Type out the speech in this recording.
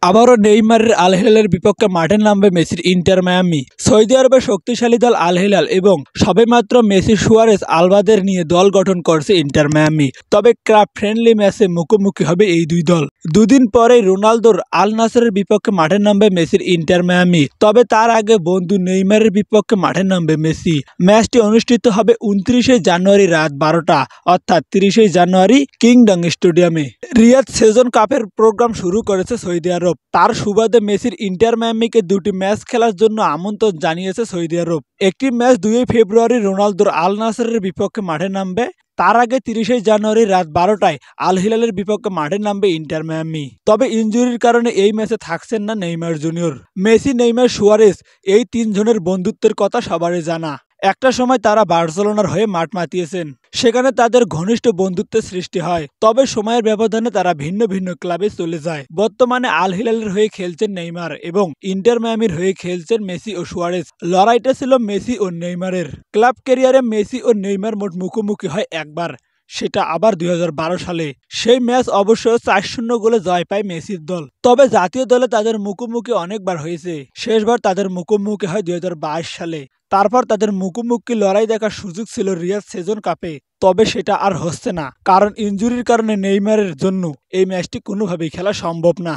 আবারও নেইমারের আল হিলালের বিপক্ষে মাঠে নামবে মেসির ইন্টার মায়ামি। সৌদি আরবের শক্তিশালী দল আল হিলাল এবং সবেমাত্র মেসি, সুয়ারেজ, আলবাদের নিয়ে দল গঠন করছে ইন্টার মায়ামি। তবে ক্লাব ফ্রেন্ডলি ম্যাচে মুখোমুখি হবে এই দুই দল। দুদিন পরেই রোনালদোর আল নাসরের বিপক্ষে মাঠে নামবে মেসির ইন্টার মায়ামি। তবে তার আগে বন্ধু নেইমারের বিপক্ষে মাঠে নামবে মেসি। ম্যাচটি অনুষ্ঠিত হবে 29 জানুয়ারি রাত 12টা অর্থাৎ 30 জানুয়ারি কিংডম স্টেডিয়ামে। রিয়াদ সেজন কাপের প্রোগ্রাম শুরু করেছে সৌদি আরব। তার সুবাদে মেসির ইন্টার মায়ামিকে দুটি ম্যাচ খেলার জন্য আমন্ত্রণ জানিয়েছে সৌদি আরব। একটি ম্যাচ 2 ফেব্রুয়ারি রোনালদোর আল নাসরের বিপক্ষে মাঠে নামবে। তার আগে 30 জানুয়ারি রাত 12টায় আল হিলালের বিপক্ষে মাঠে নামবে ইন্টার মায়ামি। তবে ইনজুরির কারণে এই ম্যাচে থাকছেন না Neymar junior. Messi, Neymar, Suarez এই তিনজনের বন্ধুত্বের কথা সবারই জানা। একটা সময় তারা বার্সেলোনার হয়ে মাঠ মাতিয়েছেন, সেখানে তাদের ঘনিষ্ঠ বন্ধুত্বের সৃষ্টি হয়। তবে সময়ের ব্যবধানে তারা ভিন্ন ভিন্ন ক্লাবে চলে যায়। বর্তমানে আল হিলালের হয়ে খেলছেন নেইমার এবং ইন্টার মায়ামির হয়ে খেলছেন মেসি ও সুয়ারেজ। লড়াইটা ছিল মেসি ও নেইমারের। ক্লাব ক্যারিয়ারে মেসি ও নেইমার মোট মুখোমুখি হয় একবার, সেটা আবার 2012 সালে। সেই ম্যাচ অবশ্য 4-0 গোলে জয় পায় মেসির দল। তবে জাতীয় দলে তাদের মুখোমুখি অনেকবার হয়েছে। শেষবার তাদের মুখোমুখি হয় 2022 সালে। তারপর তাদের মুখোমুখি লড়াই দেখার সুযোগ ছিল রিয়াদ সেজন কাপে। তবে সেটা আর হচ্ছে না, কারণ ইনজুরির কারণে নেইমারের জন্য এই ম্যাচটি কোনোভাবেই খেলা সম্ভব না।